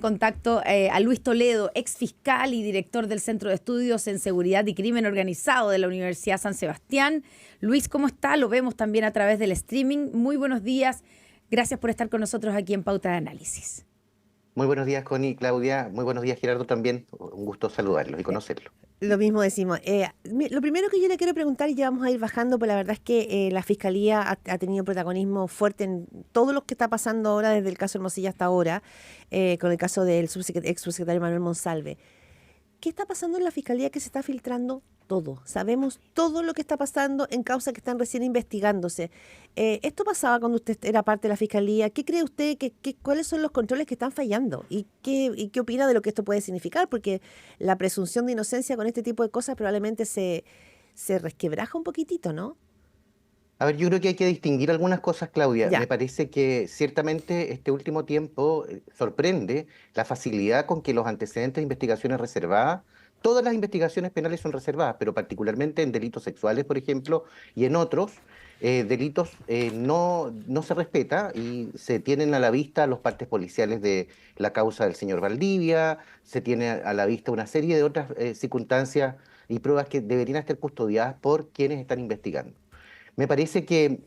contacto a Luis Toledo, ex fiscal y director del Centro de Estudios en Seguridad y Crimen Organizado de la Universidad San Sebastián. Luis, ¿cómo está? Lo vemos también a través del streaming. Muy buenos días. Gracias por estar con nosotros aquí en Pauta de Análisis. Muy buenos días, Connie, Claudia. Muy buenos días, Gerardo, también. Un gusto saludarlos y conocerlos. Lo mismo decimos. Lo primero que yo le quiero preguntar, y ya vamos a ir bajando, pues la verdad es que la Fiscalía ha tenido protagonismo fuerte en todo lo que está pasando ahora, desde el caso Hermosilla hasta ahora, con el caso del ex subsecretario Manuel Monsalve. ¿Qué está pasando en la Fiscalía que se está filtrando todo? Sabemos todo lo que está pasando en causas que están recién investigándose. ¿Esto pasaba cuando usted era parte de la Fiscalía? ¿Qué cree usted? ¿Cuáles son los controles que están fallando? ¿Y qué opina de lo que esto puede significar? Porque la presunción de inocencia con este tipo de cosas probablemente se resquebraja un poquitito, ¿no? A ver, yo creo que hay que distinguir algunas cosas, Claudia. Ya. Me parece que ciertamente este último tiempo sorprende la facilidad con que los antecedentes de investigaciones reservadas, todas las investigaciones penales son reservadas, pero particularmente en delitos sexuales, por ejemplo, y en otros delitos no se respeta y se tienen a la vista los partes policiales de la causa del señor Valdivia, se tiene a la vista una serie de otras circunstancias y pruebas que deberían estar custodiadas por quienes están investigando. Me parece que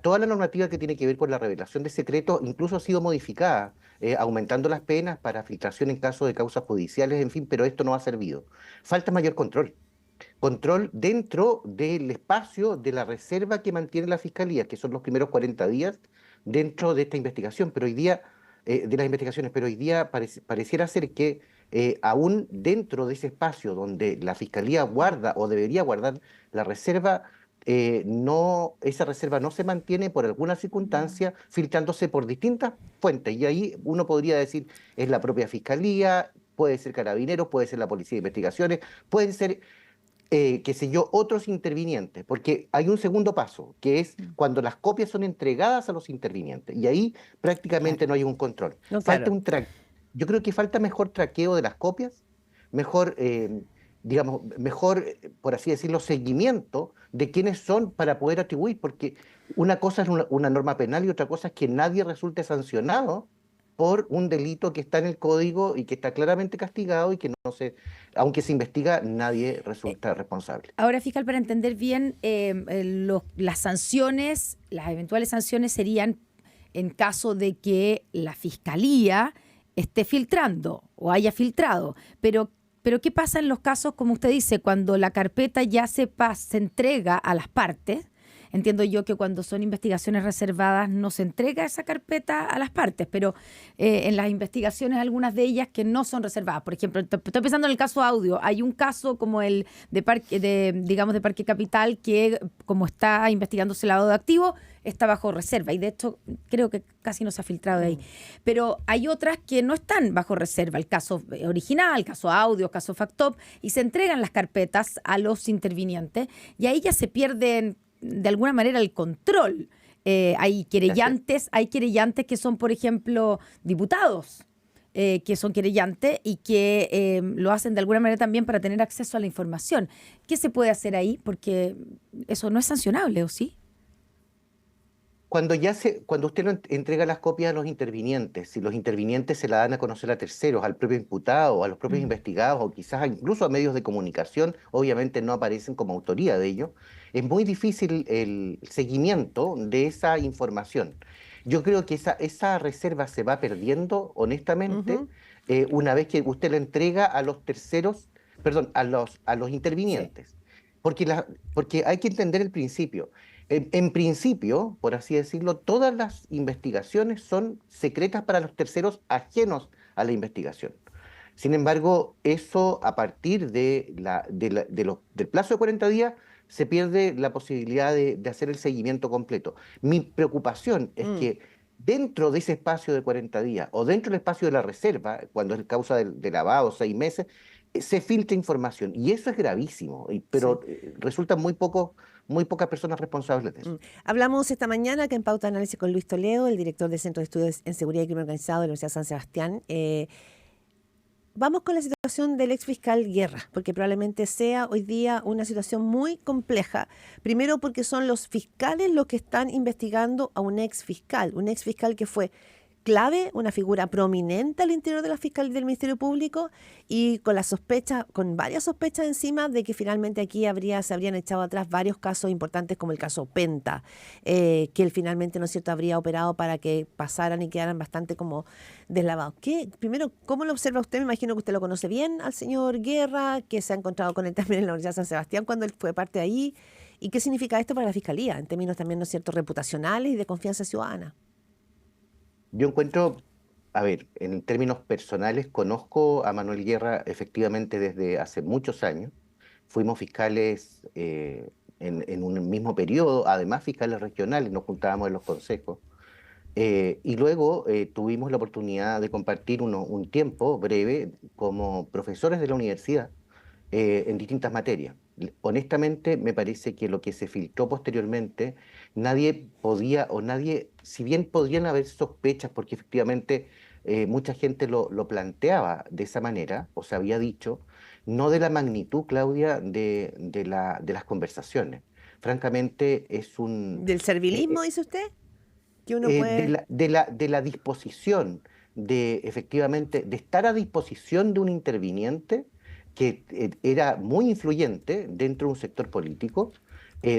toda la normativa que tiene que ver con la revelación de secretos incluso ha sido modificada, aumentando las penas para filtración en caso de causas judiciales, en fin, pero esto no ha servido. Falta mayor control. Control dentro del espacio de la reserva que mantiene la Fiscalía, que son los primeros 40 días dentro de esta investigación, pero hoy día, de las investigaciones, pero hoy día pareciera ser que aún dentro de ese espacio donde la Fiscalía guarda o debería guardar la reserva, esa reserva no se mantiene por alguna circunstancia, filtrándose por distintas fuentes. Y ahí uno podría decir, es la propia Fiscalía, puede ser Carabineros, puede ser la Policía de Investigaciones, pueden ser, qué sé yo, otros intervinientes, porque hay un segundo paso, que es cuando las copias son entregadas a los intervinientes, y ahí prácticamente Claro. no hay un control. No, Falta claro. yo creo que falta mejor traqueo de las copias, mejor, digamos, mejor, por así decirlo, seguimiento de quiénes son para poder atribuir, porque una cosa es una norma penal y otra cosa es que nadie resulte sancionado por un delito que está en el código y que está claramente castigado y que no se, aunque se investiga, nadie resulta responsable. Ahora, fiscal, para entender bien, las sanciones, las eventuales sanciones serían en caso de que la Fiscalía esté filtrando o haya filtrado. Pero ¿qué pasa en los casos, como usted dice, cuando la carpeta ya se entrega a las partes? Entiendo yo que cuando son investigaciones reservadas no se entrega esa carpeta a las partes, pero en las investigaciones, algunas de ellas que no son reservadas. Por ejemplo, estoy pensando en el caso audio. Hay un caso como el de Parque Capital que, como está investigándose el lavado de activos, está bajo reserva. Y de hecho, creo que casi no se ha filtrado de ahí. Pero hay otras que no están bajo reserva. El caso original, el caso audio, el caso Factop, y se entregan las carpetas a los intervinientes. Y ahí ya se pierden de alguna manera el control. Hay querellantes que son, por ejemplo, diputados, que son querellantes y que lo hacen de alguna manera también para tener acceso a la información. ¿Qué se puede hacer ahí? Porque eso no es sancionable, ¿o sí? Cuando usted entrega las copias a los intervinientes, si los intervinientes se la dan a conocer a terceros, al propio imputado, a los propios investigados, o quizás incluso a medios de comunicación, obviamente no aparecen como autoría de ello, es muy difícil el seguimiento de esa información. Yo creo que esa reserva se va perdiendo, honestamente, Ujú. una vez que usted la entrega a los terceros, perdón, a los Sí. intervinientes. Porque hay que entender el principio. En principio, por así decirlo, todas las investigaciones son secretas para los terceros ajenos a la investigación. Sin embargo, eso a partir del plazo de 40 días se pierde la posibilidad de hacer el seguimiento completo. Mi preocupación es que dentro de ese espacio de 40 días o dentro del espacio de la reserva, cuando es causa de lavado, 6 meses, se filtra información. Y eso es gravísimo, Sí. pero resultan muy pocas personas responsables de eso. Hablamos esta mañana acá en Pauta de Análisis con Luis Toledo, el director del Centro de Estudios en Seguridad y Crimen Organizado de la Universidad San Sebastián. Vamos con la situación del ex fiscal Guerra, porque probablemente sea hoy día una situación muy compleja. Primero porque son los fiscales los que están investigando a un ex fiscal que fue clave, una figura prominente al interior de la fiscal del Ministerio Público, y con la sospecha, con varias sospechas encima de que finalmente aquí se habrían echado atrás varios casos importantes como el caso Penta, que él finalmente, ¿no es cierto?, habría operado para que pasaran y quedaran bastante como deslavados. Primero, ¿cómo lo observa usted? Me imagino que usted lo conoce bien al señor Guerra, que se ha encontrado con él también en la Universidad de San Sebastián cuando él fue parte de ahí. ¿Y qué significa esto para la Fiscalía, en términos también, ¿no es cierto?, reputacionales y de confianza ciudadana? Yo encuentro, a ver, en términos personales, conozco a Manuel Guerra efectivamente desde hace muchos años. Fuimos fiscales en un mismo periodo, además fiscales regionales, nos juntábamos en los consejos. Y luego tuvimos la oportunidad de compartir un tiempo breve como profesores de la universidad en distintas materias. Honestamente, me parece que lo que se filtró posteriormente, nadie podía, o nadie, si bien podrían haber sospechas, porque efectivamente mucha gente lo planteaba de esa manera, o se había dicho, no de la magnitud, Claudia, de las conversaciones. Francamente, es un... ¿Del servilismo, dice usted? Que uno puede... de la disposición, de efectivamente, de estar a disposición de un interviniente que era muy influyente dentro de un sector político,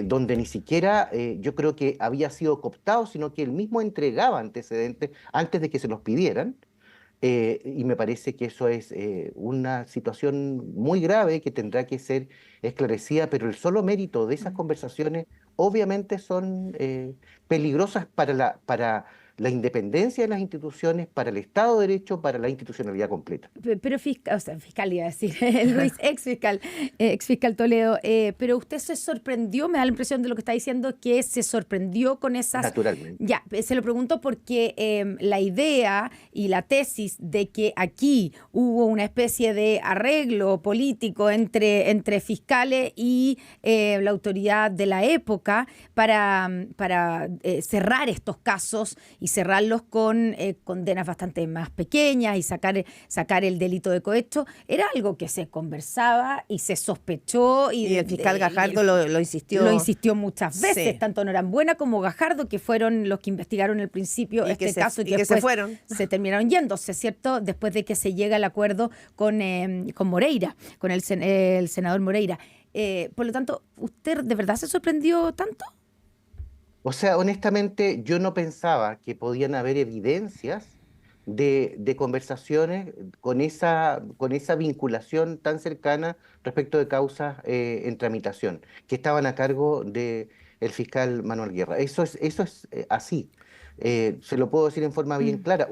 donde ni siquiera yo creo que había sido cooptado, sino que él mismo entregaba antecedentes antes de que se los pidieran. Y me parece que eso es una situación muy grave que tendrá que ser esclarecida, pero el solo mérito de esas conversaciones obviamente son peligrosas para la independencia de las instituciones, para el Estado de Derecho, para la institucionalidad completa. Pero fiscal, o sea, fiscal iba a decir, Luis, ex fiscal Toledo, pero usted se sorprendió, me da la impresión de lo que está diciendo, que se sorprendió con esas... Naturalmente. Ya, se lo pregunto porque la idea y la tesis de que aquí hubo una especie de arreglo político entre fiscales y la autoridad de la época para cerrar estos casos y cerrarlos con condenas bastante más pequeñas y sacar el delito de cohecho, era algo que se conversaba y se sospechó. Y el fiscal Gajardo lo insistió. Lo insistió muchas veces, Sí. tanto Norambuena como Gajardo, que fueron los que investigaron al principio este caso y que se después fueron. se terminaron yéndose, ¿cierto? Después de que se llega al acuerdo con Moreira, con el senador Moreira. Por lo tanto, ¿usted de verdad se sorprendió tanto? O sea, honestamente, yo no pensaba que podían haber evidencias de conversaciones con esa vinculación tan cercana respecto de causas en tramitación, que estaban a cargo del fiscal Manuel Guerra. Eso es así. Se lo puedo decir en forma bien clara.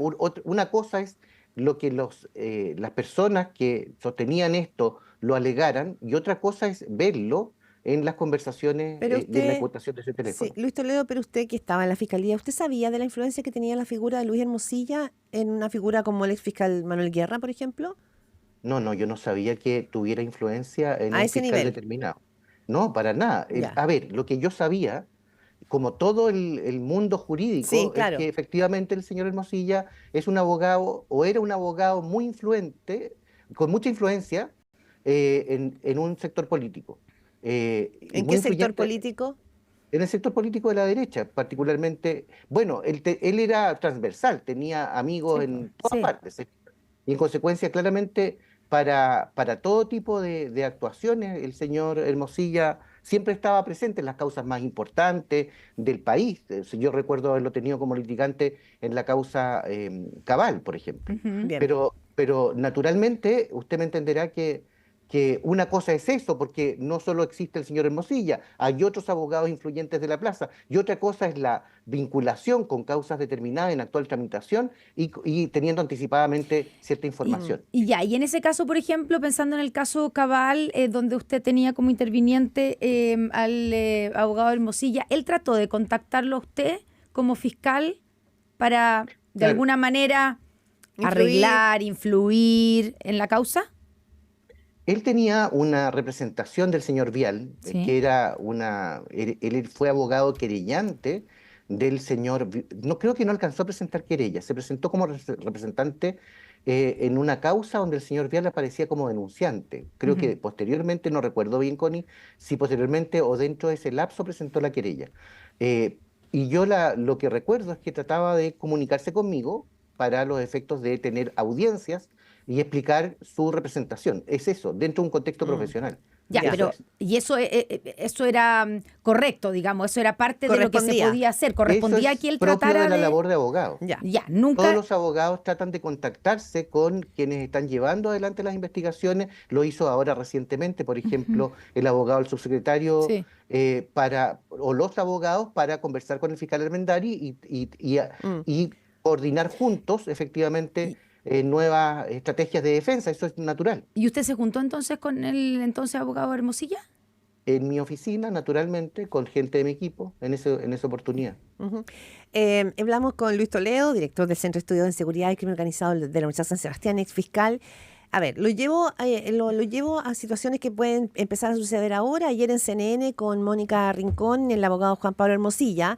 Una cosa es lo que las personas que sostenían esto lo alegaran, y otra cosa es verlo en las conversaciones Pero y en la usted, explotación de ese sí, teléfono. Luis Toledo, pero usted que estaba en la Fiscalía, ¿usted sabía de la influencia que tenía la figura de Luis Hermosilla en una figura como el ex fiscal Manuel Guerra, por ejemplo? No, no, yo no sabía que tuviera influencia en A un ese fiscal nivel, determinado. No, para nada. ya. A ver, lo que yo sabía, como todo el mundo Sí, jurídico, es claro. que efectivamente el señor Hermosilla es un abogado o era un abogado muy influente, con mucha influencia en un sector político. Y ¿En muy qué sector influyente político? en el sector político de la derecha, particularmente, bueno, él era transversal, tenía Sí, amigos pues, en todas sí. partes. Y en consecuencia, claramente, para todo tipo de actuaciones, el señor Hermosilla siempre estaba presente en las causas más importantes del país. Si yo recuerdo haberlo tenido como litigante en la causa Cabal, por ejemplo. Ujú. Bien. Pero naturalmente, usted me entenderá que una cosa es eso, porque no solo existe el señor Hermosilla, hay otros abogados influyentes de la plaza, y otra cosa es la vinculación con causas determinadas en actual tramitación y teniendo anticipadamente cierta información. Y en ese caso, por ejemplo, pensando en el caso Cabal, donde usted tenía como interviniente al abogado Hermosilla, ¿él trató de contactarlo a usted como fiscal para, de Claro, alguna manera, Influir. arreglar, influir en la causa? él tenía una representación del señor Vial, Sí. que era él fue abogado querellante del señor, no creo que no alcanzó a presentar querella, se presentó como representante en una causa donde el señor Vial aparecía como denunciante. Creo Ujú. que posteriormente, no recuerdo bien, Connie, si posteriormente o dentro de ese lapso presentó la querella. Eh, y yo lo que recuerdo es que trataba de comunicarse conmigo para los efectos de tener audiencias y explicar su representación. Es eso, dentro de un contexto profesional. Ya, Ya. pero y eso era correcto, digamos, eso era parte de lo que se Correspondía. podía hacer, correspondía Eso es que él propio tratara de la de... labor de abogado. Ya. Ya, Todos nunca... los abogados tratan de contactarse con quienes están llevando adelante las investigaciones. Lo hizo ahora recientemente, por ejemplo, el abogado del subsecretario Sí. o los abogados para conversar con el fiscal Armendari Mm. y coordinar juntos, efectivamente, nuevas estrategias de defensa. Eso es natural. ¿Y usted se juntó entonces con el entonces abogado Hermosilla? En mi oficina, naturalmente, con gente de mi equipo, en esa oportunidad. Ujú. Hablamos con Luis Toledo, director del Centro de Estudios en Seguridad y Crimen Organizado de la Universidad San Sebastián, ex fiscal. A ver, lo llevo a situaciones que pueden empezar a suceder ahora. Ayer en CNN con Mónica Rincón, el abogado Juan Pablo Hermosilla,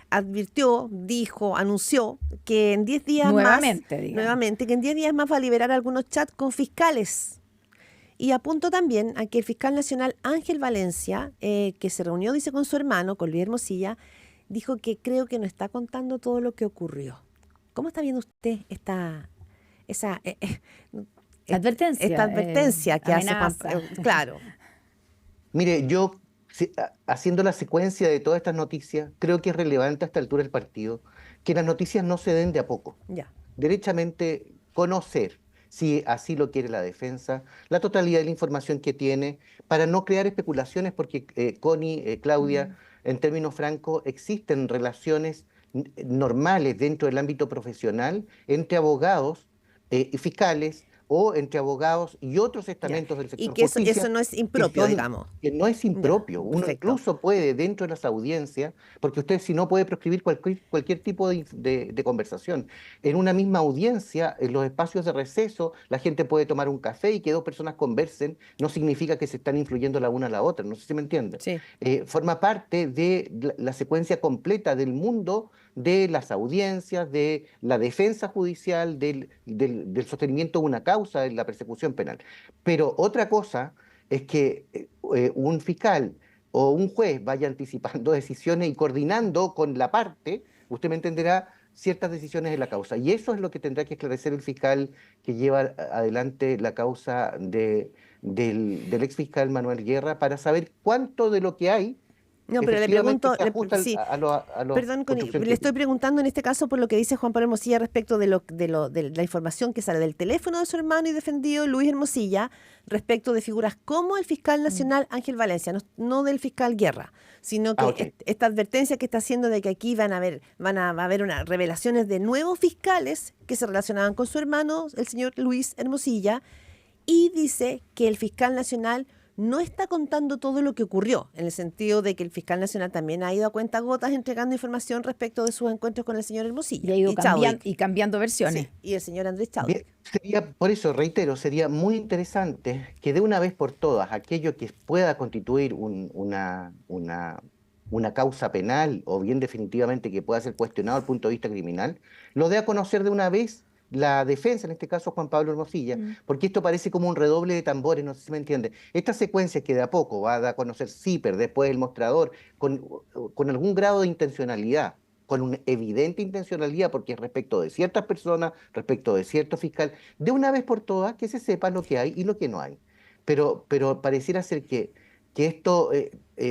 advirtió, dijo, anunció que en 10 días Nuevamente, más, digamos. nuevamente, que en 10 días más va a liberar algunos chats con fiscales. Y apunto también a que el fiscal nacional Ángel Valencia, que se reunió, dice, con su hermano, con Luis Hermosilla, dijo que creo que no está contando todo lo que ocurrió. ¿Cómo está viendo usted esta advertencia que hace Juan? amenaza. Claro. Mire, yo, haciendo la secuencia de todas estas noticias, creo que es relevante a esta altura del partido que las noticias no se den de a poco. Ya. Derechamente conocer, si así lo quiere la defensa, la totalidad de la información que tiene, para no crear especulaciones, porque Connie, Claudia, en términos francos, existen relaciones normales dentro del ámbito profesional entre abogados y fiscales, o entre abogados y otros estamentos del Y sector que justicia, eso no es impropio, digamos. que no es impropio. Ya, Uno perfecto. incluso puede, dentro de las audiencias, porque usted si no puede proscribir cualquier tipo de conversación. En una misma audiencia, en los espacios de receso, la gente puede tomar un café y que dos personas conversen, no significa que se están influyendo la una a la otra, no sé si me entienden. Sí. Forma parte de la secuencia completa del mundo de las audiencias, de la defensa judicial, del sostenimiento de una causa en la persecución penal. Pero otra cosa es que un fiscal o un juez vaya anticipando decisiones y coordinando con la parte, usted me entenderá, ciertas decisiones en la causa. Y eso es lo que tendrá que esclarecer el fiscal que lleva adelante la causa del ex fiscal Manuel Guerra, para saber cuánto de lo que hay No, pero le efectivamente pregunto, se ajusta sí. a los Perdón, Connie, construcción le estoy crítica. preguntando en este caso por lo que dice Juan Pablo Hermosilla respecto de la información que sale del teléfono de su hermano y defendido Luis Hermosilla respecto de figuras como el fiscal nacional Ángel Valencia, no del fiscal Guerra, sino que Ok. esta advertencia que está haciendo de que aquí va a haber unas revelaciones de nuevos fiscales que se relacionaban con su hermano, el señor Luis Hermosilla, y dice que el fiscal nacional no está contando todo lo que ocurrió, en el sentido de que el fiscal nacional también ha ido a cuentagotas entregando información respecto de sus encuentros con el señor Hermosilla Y ha ido Chadwick. cambiando versiones. Sí, y el señor Andrés Chadwick. Bien, por eso, reitero, sería muy interesante que de una vez por todas aquello que pueda constituir una causa penal, o bien definitivamente que pueda ser cuestionado desde el punto de vista criminal, lo dé a conocer de una vez la defensa, en este caso Juan Pablo Hermosilla, porque esto parece como un redoble de tambores, no sé si me entiende. Esta secuencia que de a poco va a dar a conocer CIPER, después el mostrador, con algún grado de intencionalidad, con una evidente intencionalidad, porque es respecto de ciertas personas, respecto de cierto fiscal, de una vez por todas que se sepa lo que hay y lo que no hay. Pero pareciera ser que esto,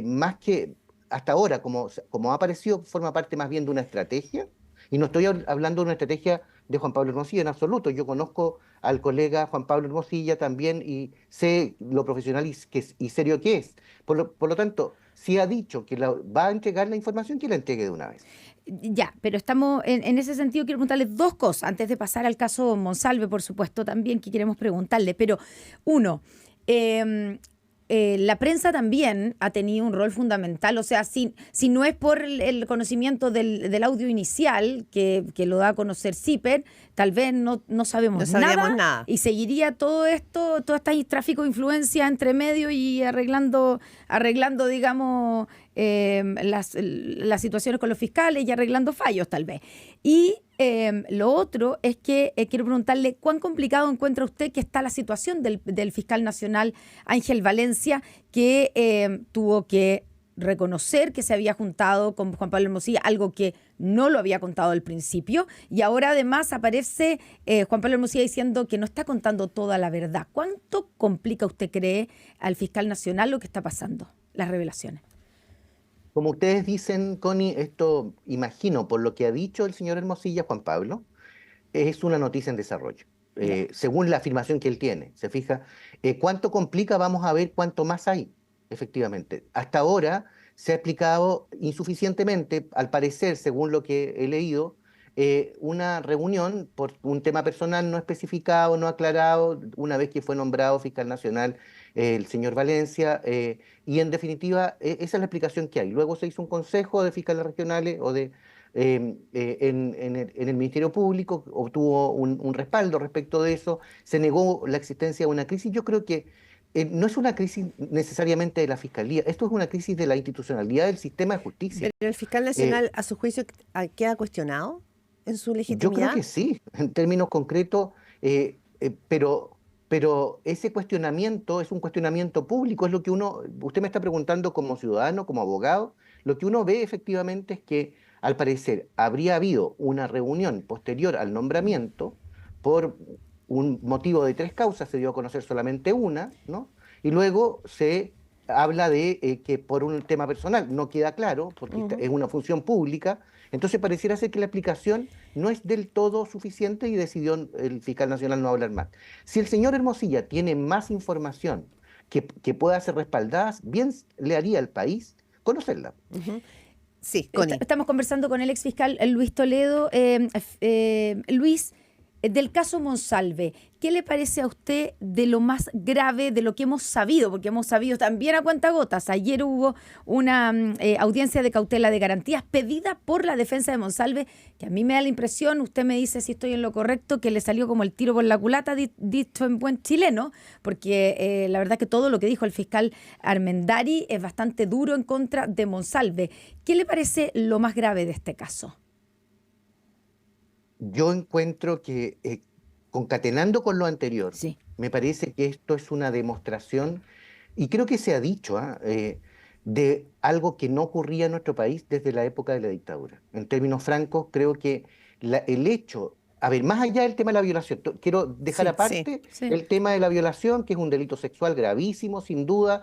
más que hasta ahora, como ha aparecido, forma parte más bien de una estrategia, y no estoy hablando de una estrategia de Juan Pablo Hermosilla en absoluto. Yo conozco al colega Juan Pablo Hermosilla también y sé lo profesional y serio que es. Por lo tanto, si ha dicho que va a entregar la información, que la entregue de una vez. Ya, pero estamos en ese sentido. Quiero preguntarle dos cosas antes de pasar al caso Monsalve, por supuesto, también que queremos preguntarle. Pero uno, la prensa también ha tenido un rol fundamental, o sea, si no es por el conocimiento del audio inicial que lo da a conocer CIPER, tal vez no sabemos nada, y seguiría todo esto, todo este tráfico de influencia entre medio y arreglando digamos, las situaciones con los fiscales y arreglando fallos tal vez. Y lo otro es que quiero preguntarle cuán complicado encuentra usted que está la situación del fiscal nacional Ángel Valencia, que tuvo que reconocer que se había juntado con Juan Pablo Hermosilla, algo que no lo había contado al principio, y ahora además aparece Juan Pablo Hermosilla diciendo que no está contando toda la verdad. ¿Cuánto complica, usted cree, al fiscal nacional lo que está pasando, las revelaciones? Como ustedes dicen, Connie, esto imagino, por lo que ha dicho el señor Hermosilla, Juan Pablo, es una noticia en desarrollo. Ya. Según la afirmación que él tiene, ¿se fija? ¿Cuánto complica? Vamos a ver cuánto más hay, efectivamente. Hasta ahora se ha explicado insuficientemente, al parecer, según lo que he leído, una reunión por un tema personal no especificado, no aclarado, una vez que fue nombrado fiscal nacional el señor Valencia, y en definitiva, esa es la explicación que hay. Luego se hizo un consejo de fiscales regionales o de en el Ministerio Público, obtuvo un respaldo respecto de eso, se negó la existencia de una crisis. Yo creo que no es una crisis necesariamente de la Fiscalía, esto es una crisis de la institucionalidad del sistema de justicia. Pero el fiscal Eh, nacional, a su juicio, ¿queda cuestionado en su yo creo legitimidad? que sí, en términos concretos, pero ese cuestionamiento es un cuestionamiento público, es lo que usted me está preguntando como ciudadano, como abogado, lo que uno ve efectivamente es que al parecer habría habido una reunión posterior al nombramiento por un motivo de tres causas, se dio a conocer solamente una, ¿no? Y luego se habla de que por un tema personal no queda claro, porque Ujú. es una función pública, entonces pareciera ser que la explicación no es del todo suficiente y decidió el fiscal nacional no hablar más. Si el señor Hermosilla tiene más información que pueda ser respaldada, bien le haría al país conocerla. Ujú. Sí, Connie. Estamos conversando con el exfiscal Luis Toledo. Luis, del caso Monsalve, ¿qué le parece a usted de lo más grave de lo que hemos sabido? Porque hemos sabido también a cuentagotas. Ayer hubo una audiencia de cautela de garantías pedida por la defensa de Monsalve, que a mí me da la impresión, usted me dice si estoy en lo correcto, que le salió como el tiro por la culata, dicho en buen chileno, porque la verdad que todo lo que dijo el fiscal Armendari es bastante duro en contra de Monsalve. ¿Qué le parece lo más grave de este caso? Yo encuentro que, concatenando con lo anterior, Sí. me parece que esto es una demostración, y creo que se ha dicho, de algo que no ocurría en nuestro país desde la época de la dictadura. En términos francos, creo que el hecho, a ver, más allá del tema de la violación, quiero dejar Sí, Sí. aparte sí. el tema de la violación, que es un delito sexual gravísimo, sin duda,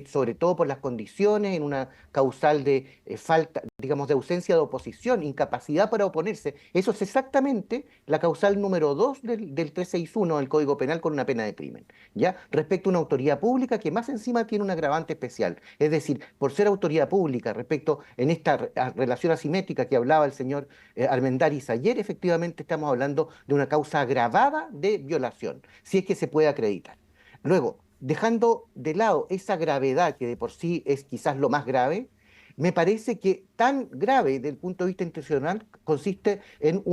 sobre todo por las condiciones, en una causal de falta, digamos, de ausencia de oposición, incapacidad para oponerse. Eso es exactamente la causal número 2 del 361 del Código Penal con una pena de crimen, ¿ya? Respecto a una autoridad pública que más encima tiene un agravante especial. Es decir, por ser autoridad pública, respecto en esta relación asimétrica que hablaba el señor Armendariz ayer, efectivamente estamos hablando de una causa agravada de violación, si es que se puede acreditar. Luego, dejando de lado esa gravedad que de por sí es quizás lo más grave, me parece que tan grave desde el punto de vista institucional consiste en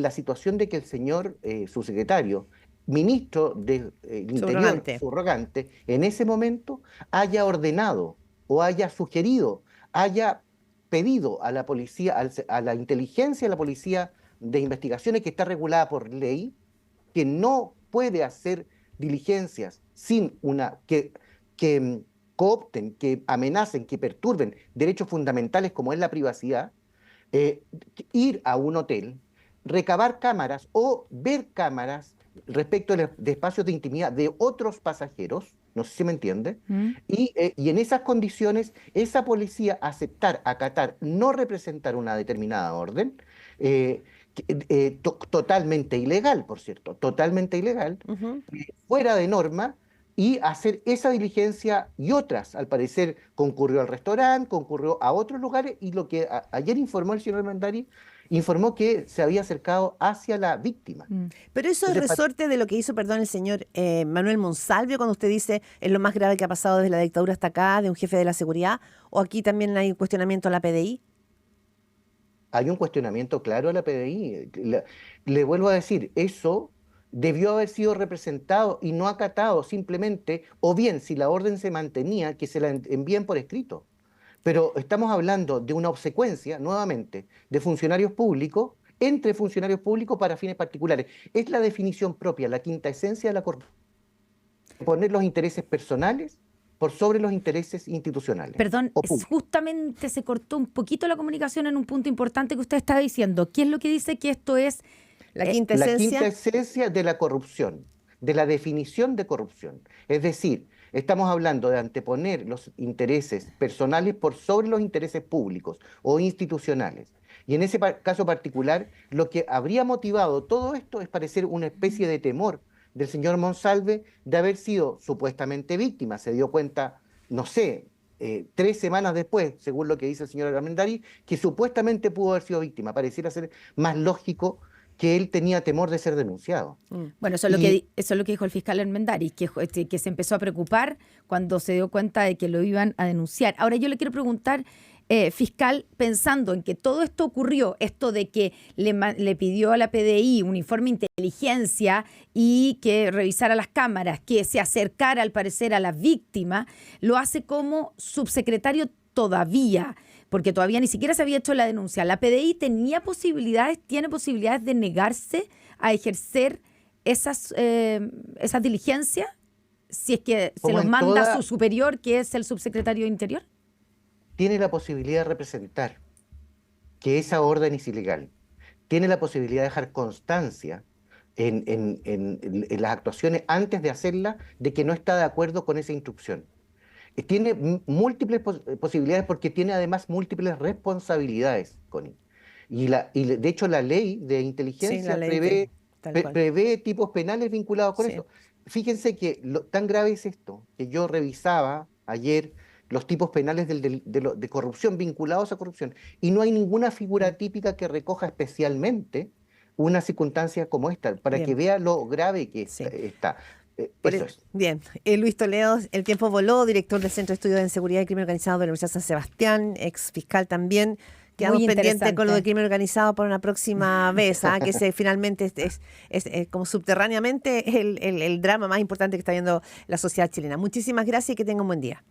la situación de que el señor subsecretario, ministro del Interior, Subrogante. subrogante, en ese momento haya ordenado o haya sugerido, haya pedido a la policía, a la inteligencia de la policía de investigaciones que está regulada por ley, que no puede hacer diligencias sin que coopten, que amenacen, que perturben derechos fundamentales como es la privacidad, eh, ir a un hotel, recabar cámaras o ver cámaras respecto de espacios de intimidad de otros pasajeros, no sé si me entiende, ¿Mm? y en esas condiciones esa policía aceptar, acatar, no representar una determinada orden, eh, totalmente ilegal, por cierto, totalmente ilegal, Ujú. fuera de norma, y hacer esa diligencia y otras. Al parecer concurrió al restaurante, concurrió a otros lugares, y lo que ayer informó el señor Armendari, informó que se había acercado hacia la víctima. Mm. Pero eso es Entonces, resorte de lo que hizo, perdón, el señor Manuel Monsalve cuando usted dice es lo más grave que ha pasado desde la dictadura hasta acá, de un jefe de la seguridad, o aquí también hay un cuestionamiento a la PDI. hay un cuestionamiento claro a la PDI. Le vuelvo a decir, eso debió haber sido representado y no acatado simplemente, o bien, si la orden se mantenía, que se la envíen por escrito. Pero estamos hablando de una obsecuencia, nuevamente, de funcionarios públicos, entre funcionarios públicos para fines particulares. Es la definición propia, la quinta esencia de la corrupción. Poner los intereses personales por sobre los intereses institucionales. Perdón, o públicos. justamente se cortó un poquito la comunicación en un punto importante que usted estaba diciendo. ¿Qué es lo que dice que esto es? La quinta La esencia. quinta esencia de la corrupción, de la definición de corrupción. Es decir, estamos hablando de anteponer los intereses personales por sobre los intereses públicos o institucionales. Y en ese caso particular, lo que habría motivado todo esto es parecer una especie de temor del señor Monsalve de haber sido supuestamente víctima. Se dio cuenta, no sé, 3 semanas después, según lo que dice el señor Armendariz, que supuestamente pudo haber sido víctima. Pareciera ser más lógico que él tenía temor de ser denunciado. Bueno, eso es lo que dijo el fiscal Armendariz, que se empezó a preocupar cuando se dio cuenta de que lo iban a denunciar. Ahora yo le quiero preguntar, fiscal, pensando en que todo esto ocurrió, esto de que le pidió a la PDI un informe de inteligencia y que revisara las cámaras, que se acercara al parecer a la víctima, lo hace como subsecretario todavía, porque todavía ni siquiera se había hecho la denuncia. ¿La PDI tiene posibilidades de negarse a ejercer esa diligencia si es que se los manda su superior, que es el subsecretario de Interior? Tiene la posibilidad de representar que esa orden es ilegal. Tiene la posibilidad de dejar constancia en las actuaciones antes de hacerla de que no está de acuerdo con esa instrucción. Tiene múltiples posibilidades porque tiene además múltiples responsabilidades, Connie. De hecho la ley de inteligencia prevé tipos penales vinculados con eso. Fíjense que tan grave es esto, que yo revisaba ayer los tipos penales de corrupción vinculados a corrupción, y no hay ninguna figura típica que recoja especialmente una circunstancia como esta, para que vea lo grave que está. Eso es. Bien, Luis Toledo, el tiempo voló, director del Centro de Estudios en Seguridad y Crimen Organizado de la Universidad San Sebastián, ex fiscal también. Quedamos pendientes con lo de crimen organizado para una próxima vez, que finalmente es como subterráneamente el drama más importante que está viendo la sociedad chilena. Muchísimas gracias y que tenga un buen día.